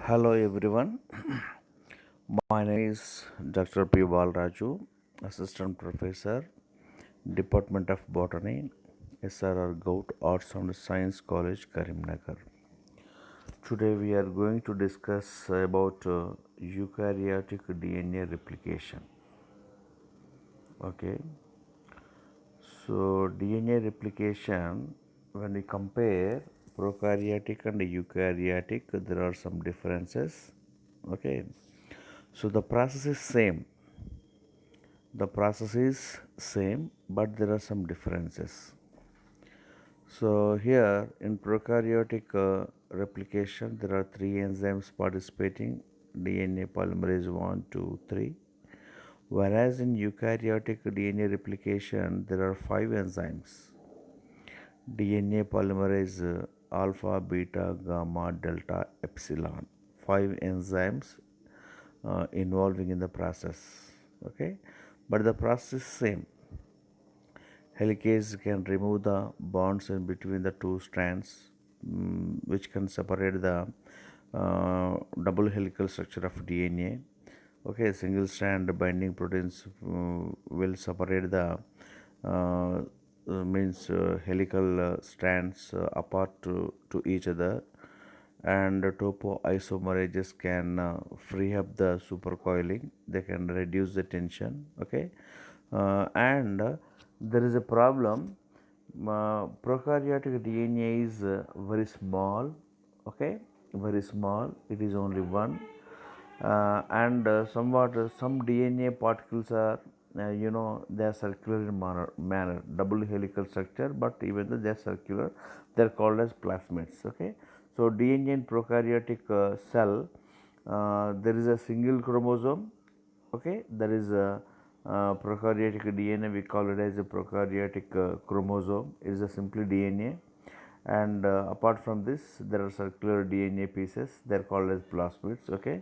Hello everyone. My name is Dr. P. Balraju, Assistant Professor, Department of Botany, SRR Gout Arts and Science College, Karimnagar. Today we are going to discuss about eukaryotic DNA replication. Okay, so DNA replication, when we compare prokaryotic and eukaryotic, there are some differences. Okay, so the process is same. The process is same, but there are some differences. So here in prokaryotic replication, there are three enzymes participating: DNA polymerase 1, 2, 3. Whereas in eukaryotic DNA replication, there are five enzymes: DNA polymerase alpha, beta, gamma, delta, epsilon. Five enzymes involving in the process. Okay, but the process is same. Helicase can remove the bonds in between the two strands, which can separate the double helical structure of DNA. Okay, single strand binding proteins will separate the helical strands apart to each other, and topoisomerases can free up the supercoiling. They can reduce the tension. Okay, and there is a problem. Prokaryotic DNA is very small. Okay, very small. It is only one, and somewhat some DNA particles are they are circular in manner, double helical structure, but even though they are circular, they are called as plasmids. Okay, so DNA in prokaryotic cell, there is a single chromosome. Okay, there is a prokaryotic DNA, we call it as a prokaryotic chromosome. It is a simply DNA, and apart from this there are circular DNA pieces, they are called as plasmids. Okay,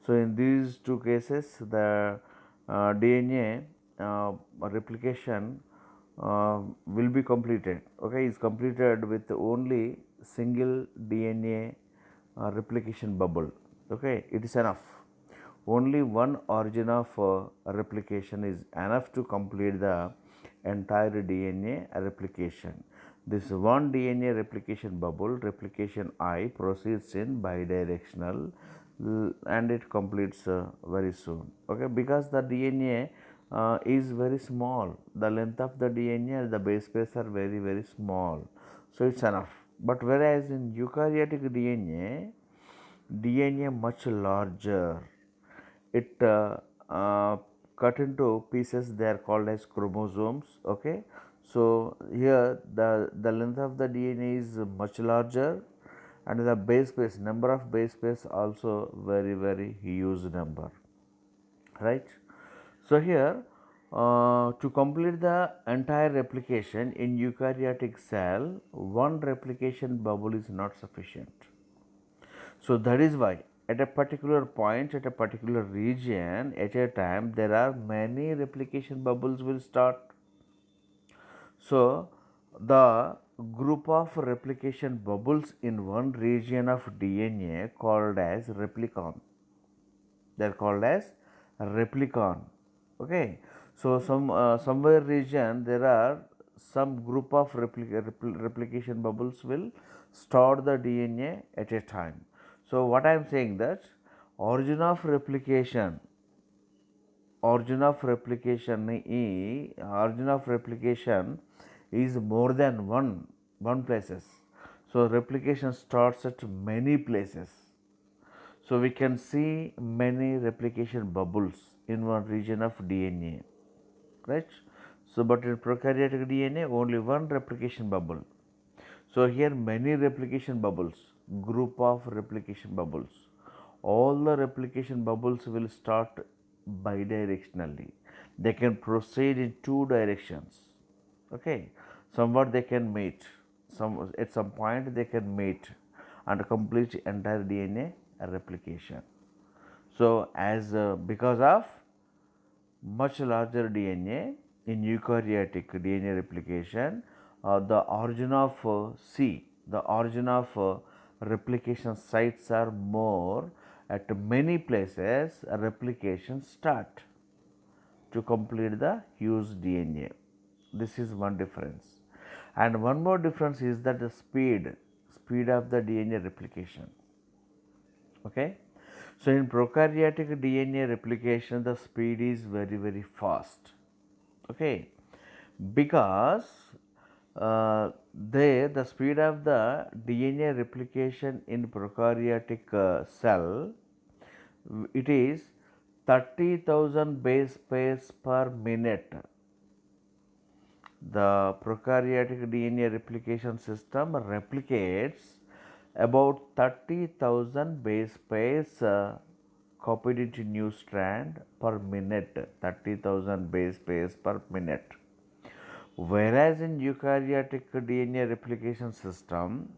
so in these two cases the DNA replication will be completed. Okay, is completed with only single DNA replication bubble. Okay, it is enough. Only one origin of replication is enough to complete the entire DNA replication. This one DNA replication bubble, replication I, proceeds in bidirectional and it completes very soon. Okay, because the DNA is very small, the length of the DNA and the base pairs are very small, so it's enough. But whereas in eukaryotic DNA much larger, it cut into pieces, they are called as chromosomes. Okay, so here the length of the DNA is much larger, and the base pairs, number of base pairs also very huge number, right? So here to complete the entire replication in eukaryotic cell, one replication bubble is not sufficient. So that is why at a particular point, at a particular region, at a time, there are many replication bubbles will start. So the group of replication bubbles in one region of DNA called as replicon. They are called as replicon. Okay. So somewhere region there are some group of replication bubbles will store the DNA at a time. So what I am saying that origin of replication is more than one places. So replication starts at many places. So we can see many replication bubbles in one region of DNA, right? So but in prokaryotic DNA only one replication bubble. So here many replication bubbles, group of replication bubbles. All the replication bubbles will start bidirectionally. They can proceed in two directions. Okay, somewhat they can meet. At some point they can meet and complete entire DNA replication. So as because of much larger DNA in eukaryotic DNA replication, the origin of the origin of replication sites are more, At many places, replication start to complete the huge DNA. This is one difference. And one more difference is that the speed of the DNA replication. Okay. So in prokaryotic DNA replication, the speed is very, very fast. Okay. Because there the speed of the DNA replication in prokaryotic cell, it is 30,000 base pairs per minute. The prokaryotic DNA replication system replicates about 30,000 base pairs copied into new strand per minute, 30,000 base pairs per minute. Whereas in eukaryotic DNA replication system,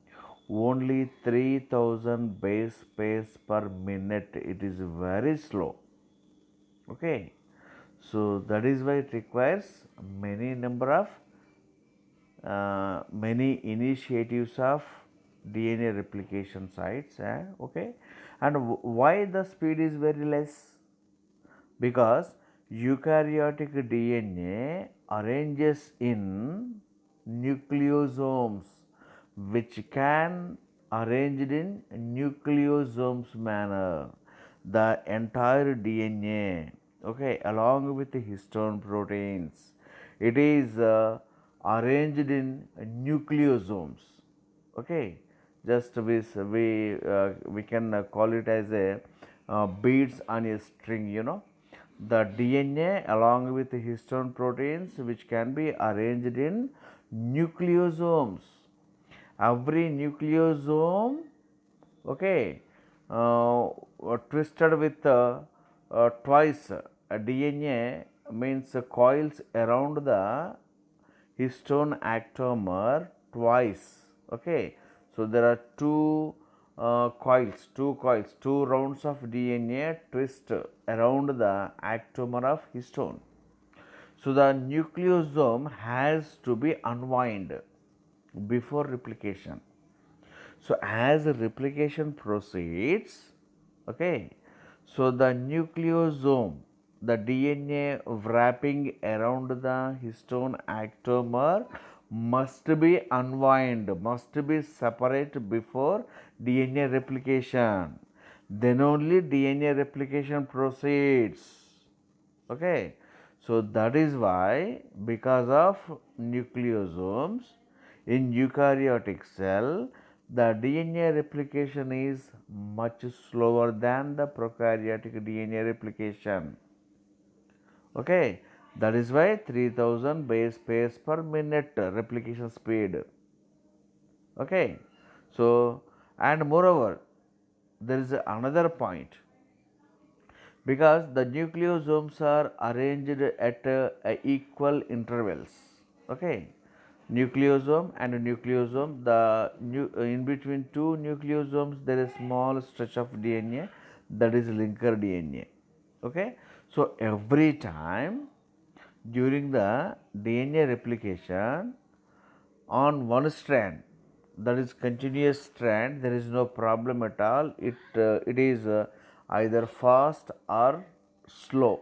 only 3,000 base pairs per minute. It is very slow. Okay. So that is why it requires many number of many initiatives of DNA replication sites. Okay. And why the speed is very less? Because eukaryotic DNA arranges in nucleosomes, which can arranged in nucleosomes manner the entire DNA, okay, along with the histone proteins. It is arranged in nucleosomes. Okay, just we can call it as a beads on a string. The DNA along with the histone proteins, which can be arranged in nucleosomes. Every nucleosome, okay, twisted with twice DNA means coils around the histone ectomer twice. Okay, so there are two rounds of DNA twist around the ectomer of histone. So the nucleosome has to be unwound before replication. So as replication proceeds, okay, so the nucleosome, the DNA wrapping around the histone ectomer must be unwound, must be separate before DNA replication. Then only DNA replication proceeds. Okay. So that is why, because of nucleosomes in eukaryotic cell, the DNA replication is much slower than the prokaryotic DNA replication. Okay, that is why 3000 base pairs per minute replication speed. Okay, so and moreover, there is another point, because the nucleosomes are arranged at equal intervals. Okay, nucleosome and nucleosome, in between two nucleosomes there is small stretch of DNA, that is linker DNA. Okay, so every time during the DNA replication on one strand, that is continuous strand, there is no problem at all. It is either fast or slow.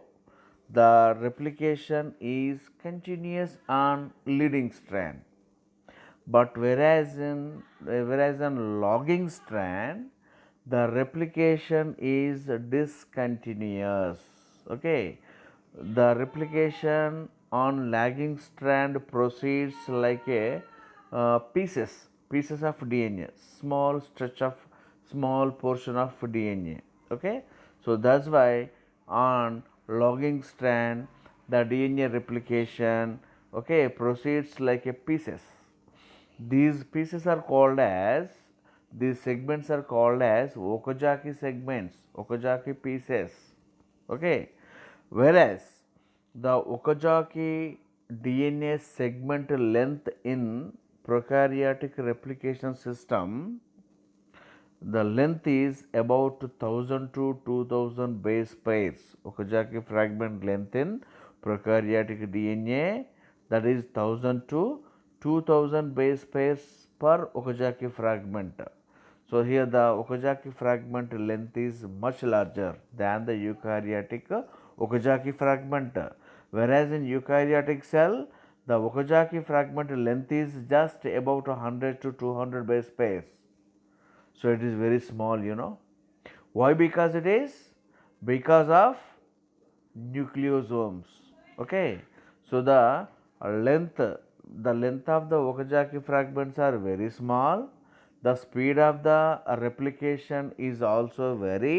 The replication is continuous on leading strand. But whereas in logging strand, the replication is discontinuous. Okay, the replication on lagging strand proceeds like a pieces of DNA, small portion of DNA. Okay, so that's why on logging strand the DNA replication, okay, proceeds like a pieces. These pieces are called as, these segments are called as Okazaki segments, Okazaki pieces. Okay, whereas the Okazaki DNA segment length in prokaryotic replication system, the length is about 1000 to 2000 base pairs. Okazaki fragment length in prokaryotic DNA, that is 1000 to 2000 base pairs per Okazaki fragment. So here the Okazaki fragment length is much larger than the eukaryotic Okazaki fragment. Whereas in eukaryotic cell, the Okazaki fragment length is just about 100 to 200 base pairs. So it is very small. Why? Because it is? Because of nucleosomes. Okay. So the length of the Okazaki fragments are very small. The speed of the replication is also very